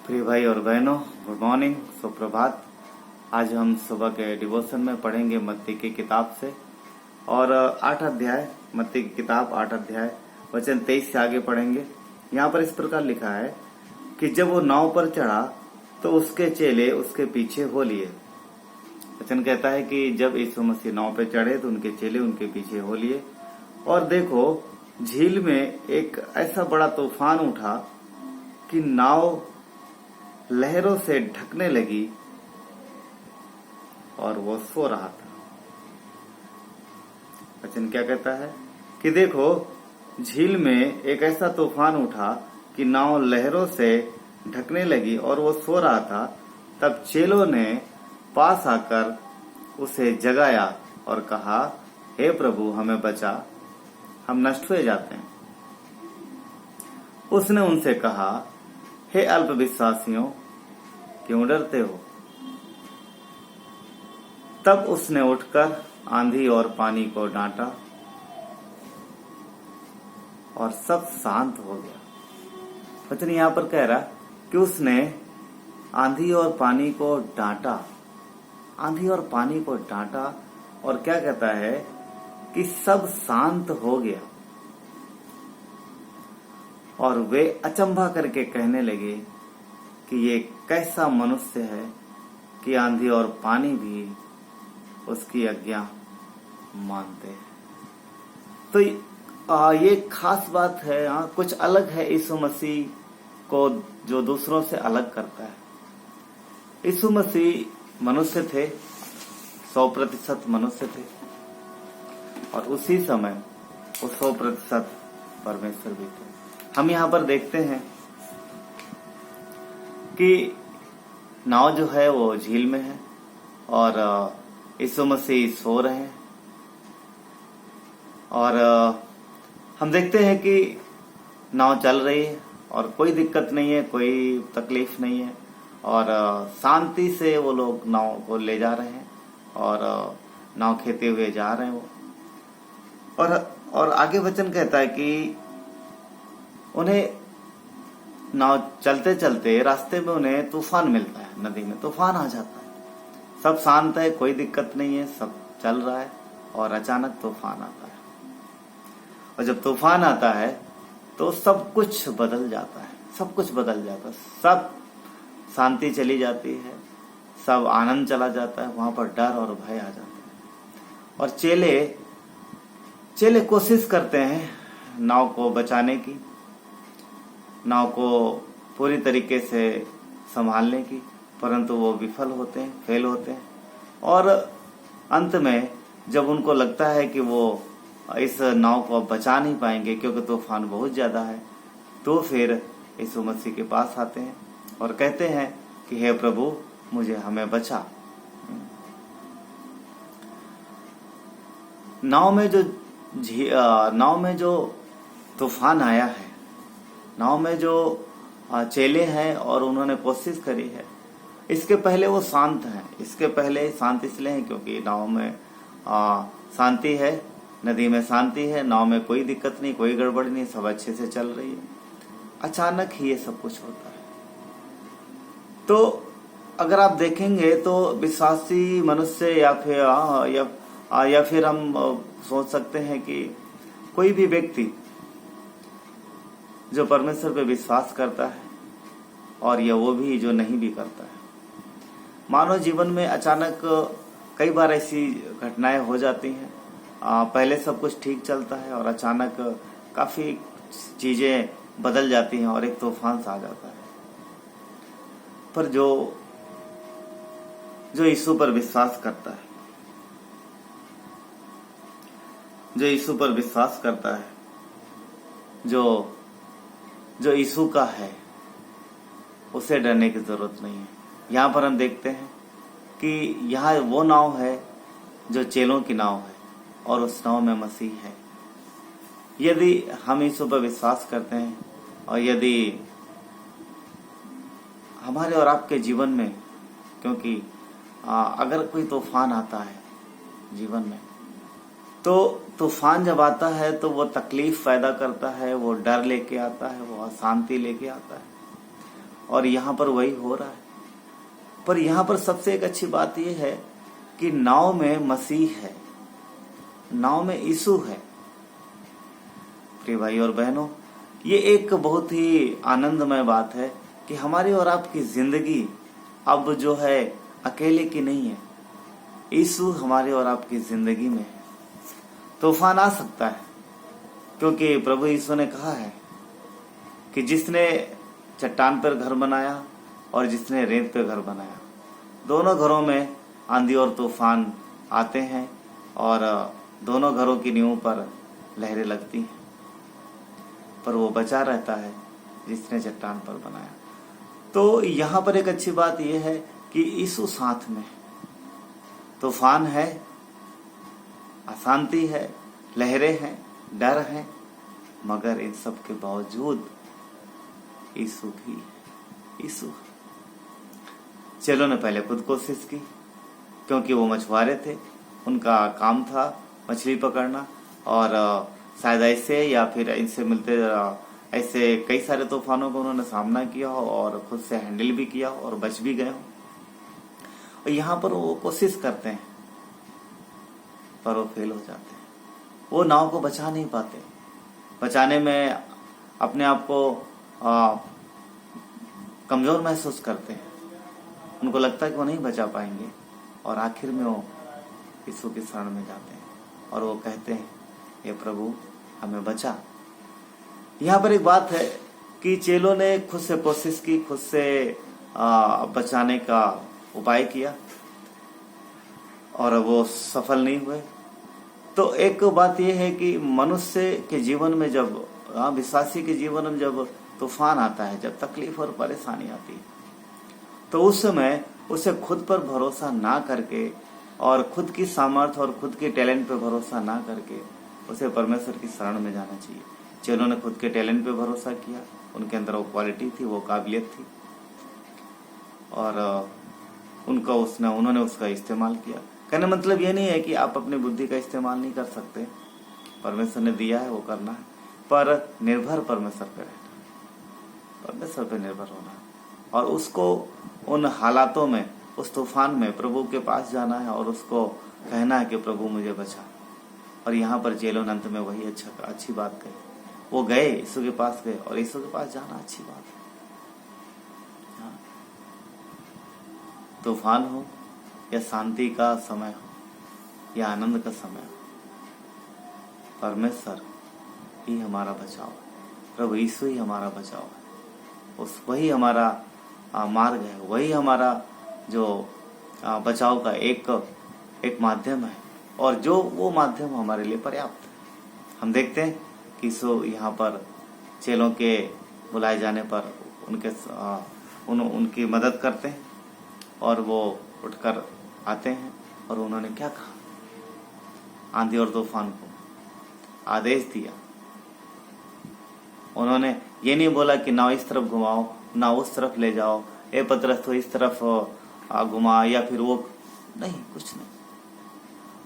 प्रिय भाई और बहनों, गुड मॉर्निंग, सुप्रभात। आज हम सुबह के डिवोशन में पढ़ेंगे मत्ती की किताब से और 8 अध्याय, मत्ती की किताब 8 अध्याय वचन 23 से आगे पढ़ेंगे। यहाँ पर इस प्रकार लिखा है कि जब वो नाव पर चढ़ा तो उसके चेले उसके पीछे हो लिए। वचन कहता है कि जब यीशु मसीह नाव पर चढ़े तो उनके चेले उनके पीछे हो लिए। और देखो, झील में एक ऐसा बड़ा तूफान उठा कि नाव लहरों से ढकने लगी और वो सो रहा था। वचन क्या कहता है कि देखो, झील में एक ऐसा तूफान उठा कि नाव लहरों से ढकने लगी और वो सो रहा था। तब चेलों ने पास आकर उसे जगाया और कहा, हे प्रभु, हमें बचा, हम नष्ट हुए जाते हैं। उसने उनसे कहा, हे अल्पविश्वासियों, क्यों डरते हो? तब उसने उठकर आंधी और पानी को डांटा और सब शांत हो गया। वचन यहां पर कह रहा कि उसने आंधी और पानी को डांटा, आंधी और पानी को डांटा, और क्या कहता है कि सब शांत हो गया। और वे अचंभा करके कहने लगे कि ये कैसा मनुष्य है कि आंधी और पानी भी उसकी आज्ञा मानते हैं। तो ये खास बात है, कुछ अलग है यीशु मसीह को जो दूसरों से अलग करता है। यीशु मसीह मनुष्य थे, 100% मनुष्य थे, और उसी समय वो 100% परमेश्वर भी थे। हम यहाँ पर देखते हैं कि नाव जो है वो झील में है और यीशु मसीह सो रहे हैं। और हम देखते हैं कि नाव चल रही है और कोई दिक्कत नहीं है, कोई तकलीफ नहीं है, और शांति से वो लोग नाव को ले जा रहे हैं और नाव खेते हुए जा रहे हैं वो। और आगे वचन कहता है कि उन्हें नाव चलते चलते रास्ते में उन्हें तूफान मिलता है, नदी में तूफान आ जाता है। सब शांत है, कोई दिक्कत नहीं है, सब चल रहा है, और अचानक तूफान आता है। और जब तूफान आता है तो सब कुछ बदल जाता है, सब कुछ बदल जाता है, सब शांति चली जाती है, सब आनंद चला जाता है, वहां पर डर और भय आ जाता है। और चेले कोशिश करते हैं नाव को बचाने की, नाव को पूरी तरीके से संभालने की, परंतु वो विफल होते हैं, फेल होते हैं। और अंत में जब उनको लगता है कि वो इस नाव को बचा नहीं पाएंगे क्योंकि तूफान बहुत ज्यादा है, तो फिर यीशु मसीह के पास आते हैं और कहते हैं कि हे प्रभु, हमें बचा। नाव में जो तूफान आया है, नाव में जो चेले हैं और उन्होंने कोशिश करी है, इसके पहले वो शांत हैं। इसके पहले शांत इसलिए है क्योंकि नाव में शांति है, नदी में शांति है, नाव में कोई दिक्कत नहीं, कोई गड़बड़ नहीं, सब अच्छे से चल रही है। अचानक ही ये सब कुछ होता है। तो अगर आप देखेंगे तो विश्वासी मनुष्य या फिर हम सोच सकते हैं कि कोई भी व्यक्ति जो परमेश्वर पे विश्वास करता है, और या वो भी जो नहीं भी करता है, मानव जीवन में अचानक कई बार ऐसी घटनाएं हो जाती हैं। पहले सब कुछ ठीक चलता है और अचानक काफी चीजें बदल जाती हैं और एक तूफान सा आ जाता है। पर जो यीशु पर विश्वास करता है, जो यीशु पर विश्वास करता है, जो यीशु का है, उसे डरने की जरूरत नहीं है। यहाँ पर हम देखते हैं कि यहाँ वो नाव है जो चेलों की नाव है और उस नाव में मसीह है। यदि हम यीशु पर विश्वास करते हैं और यदि हमारे और आपके जीवन में, क्योंकि अगर कोई तूफान आता है जीवन में, तो तूफान जब आता है तो वो तकलीफ पैदा करता है, वो डर लेके आता है, वो अशांति लेके आता है। और यहाँ पर वही हो रहा है। पर यहाँ पर सबसे एक अच्छी बात यह है कि नाव में मसीह है, नाव में यीशु है। प्रिय भाई और बहनों, ये एक बहुत ही आनंदमय बात है कि हमारी और आपकी जिंदगी अब जो है अकेले की नहीं है। यीशु हमारी और आपकी जिंदगी में है। तूफान आ सकता है, क्योंकि प्रभु यीशु ने कहा है कि जिसने चट्टान पर घर बनाया और जिसने रेत पर घर बनाया, दोनों घरों में आंधी और तूफान आते हैं और दोनों घरों की नींव पर लहरें लगती हैं, पर वो बचा रहता है जिसने चट्टान पर बनाया। तो यहाँ पर एक अच्छी बात यह है कि यीशु साथ में है। तूफान है, अशांति है, लहरें हैं, डर है, मगर इन सब के बावजूद यीशु भी है, यीशु है। चेलों ने पहले खुद कोशिश की, क्योंकि वो मछुआरे थे, उनका काम था मछली पकड़ना, और शायद ऐसे या फिर इनसे मिलते ऐसे कई सारे तूफानों का उन्होंने सामना किया हो और खुद से हैंडल भी किया हो और बच भी गए हो। और यहाँ पर वो कोशिश करते हैं पर वो फेल हो जाते हैं। वो नाव को बचा नहीं पाते, बचाने में अपने आप को कमजोर महसूस करते हैं। उनको लगता है कि वो नहीं बचा पाएंगे, और आखिर में वो यीशु की शरण में जाते हैं और वो कहते हैं, हे प्रभु हमें बचा। यहाँ पर एक बात है कि चेलों ने खुद से कोशिश की, खुद से बचाने का उपाय किया और वो सफल नहीं हुए। तो एक बात यह है कि मनुष्य के जीवन में जब विश्वासी के जीवन में जब तूफान आता है, जब तकलीफ और परेशानी आती है, तो उस समय उसे खुद पर भरोसा ना करके और खुद की सामर्थ्य और खुद के टैलेंट पे भरोसा ना करके उसे परमेश्वर की शरण में जाना चाहिए। चेलों ने खुद के टैलेंट पे भरोसा किया, उनके अंदर वो क्वालिटी थी, वो काबिलियत थी, और उन्होंने उसका इस्तेमाल किया। कहने मतलब ये नहीं है कि आप अपनी बुद्धि का इस्तेमाल नहीं कर सकते, परमेश्वर ने दिया है वो करना है, पर निर्भर परमेश्वर पे रहना, परमेश्वर पे निर्भर होना है, और उसको उन हालातों में, उस तूफान में प्रभु के पास जाना है और उसको कहना है कि प्रभु मुझे बचा। और यहाँ पर चेलों ने अंत में वही अच्छी बात कही, वो गए, यीशु के पास गए, और यीशु के पास जाना अच्छी बात है। तूफान हो या शांति का समय हो या आनंद का समय हो, परमेश्वर ही हमारा बचाव है, प्रभु यीशु ही हमारा बचाव है। वही हमारा मार्ग है, वही हमारा जो बचाव का एक माध्यम है, और जो वो माध्यम हमारे लिए पर्याप्त है। हम देखते हैं कि यीशु यहाँ पर चेलों के बुलाए जाने पर उनकी मदद करते हैं, और वो उठकर आते हैं, और उन्होंने क्या कहा, आंधी और तूफान को आदेश दिया। उन्होंने ये नहीं बोला कि नाव इस तरफ घुमाओ, ना उस तरफ ले जाओ, ए पतरस तो इस तरफ घुमा, या फिर वो नहीं, कुछ नहीं।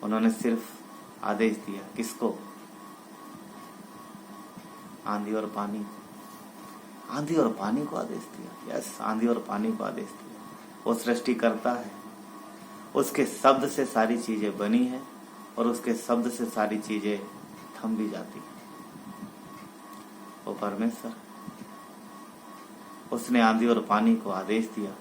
उन्होंने सिर्फ आदेश दिया, किसको? आंधी और पानी, आंधी और पानी को आदेश दिया। यस, आंधी और पानी को आदेश दिया। वो सृष्टि करता है, उसके शब्द से सारी चीजें बनी है, और उसके शब्द से सारी चीजें थम भी जाती है। वो परमेश्वर, उसने आंधी और पानी को आदेश दिया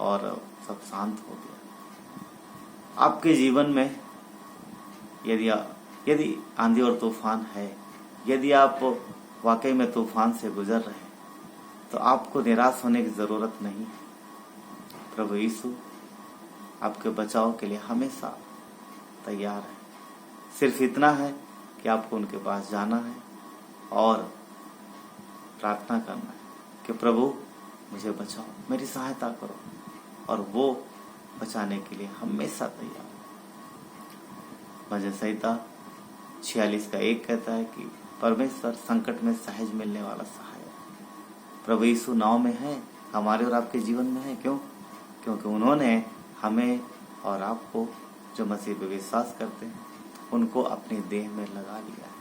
और सब शांत हो गया। आपके जीवन में यदि आंधी और तूफान है, यदि आप वाकई में तूफान से गुजर रहे हैं, तो आपको निराश होने की जरूरत नहीं है। प्रभु यीशु आपके बचाव के लिए हमेशा तैयार है। सिर्फ इतना है कि आपको उनके पास जाना है और प्रार्थना करना है कि प्रभु मुझे बचाओ, मेरी सहायता करो, और वो बचाने के लिए हमेशा तैयार है। भजन संहिता 46:1 कहता है कि परमेश्वर संकट में सहज मिलने वाला सहायक। प्रभु यीशु नाव में है, हमारे और आपके जीवन में है। क्यों? क्योंकि उन्होंने हमें और आपको, जो मसीह पे विश्वास करते हैं, उनको अपनी देह में लगा लिया है।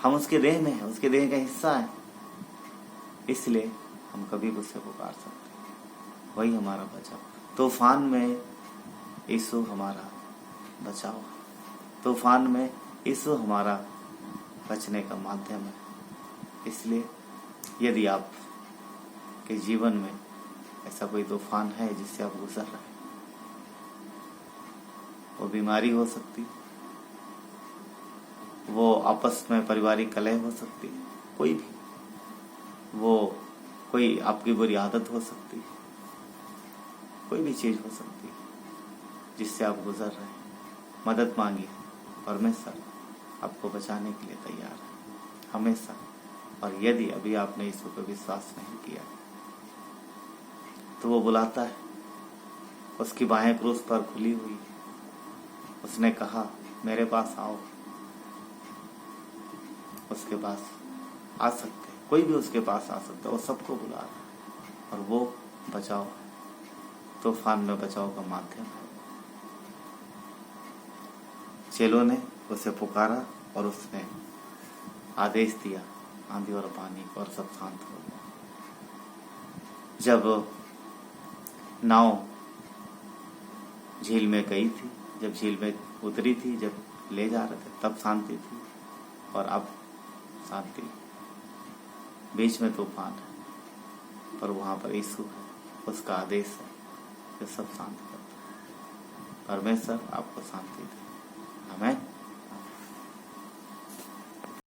हम उसके देह में हैं, उसके देह का हिस्सा है। इसलिए हम कभी भी उससे पुकार सकते हैं, वही हमारा बचाव। तूफान में यीशु हमारा बचाव, तूफान में यीशु हमारा बचने का माध्यम है। इसलिए यदि आप के जीवन में ऐसा कोई तूफान है जिससे आप गुजर रहे हैं, वो बीमारी हो सकती, वो आपस में पारिवारिक कलह हो सकती, कोई भी, वो कोई आपकी बुरी आदत हो सकती, कोई भी चीज हो सकती है जिससे आप गुजर रहे हैं, मदद मांगिए। परमेश्वर आपको बचाने के लिए तैयार है हमेशा। और यदि अभी आपने यीशु पर विश्वास नहीं किया तो वो बुलाता है, उसकी बाहें क्रूस पर खुली हुई है। उसने कहा मेरे पास आओ, उसके पास आ सकते, कोई भी उसके पास आ सकता है, वो सबको बुला रहा है। और वो बचाव है, तूफान में बचाव का माध्यम है। चेलों ने उसे पुकारा और उसने आदेश दिया आंधी और पानी को, और सब शांत हो गया। जब नाव झील में गई थी, जब झील में उतरी थी, जब ले जा रहे थे, तब शांति थी, और अब शांति। बीच में तूफान है पर वहां पर यीशु है, उसका आदेश है जो सब शांत करता है। परमेश्वर आपको शांति दे। आमीन।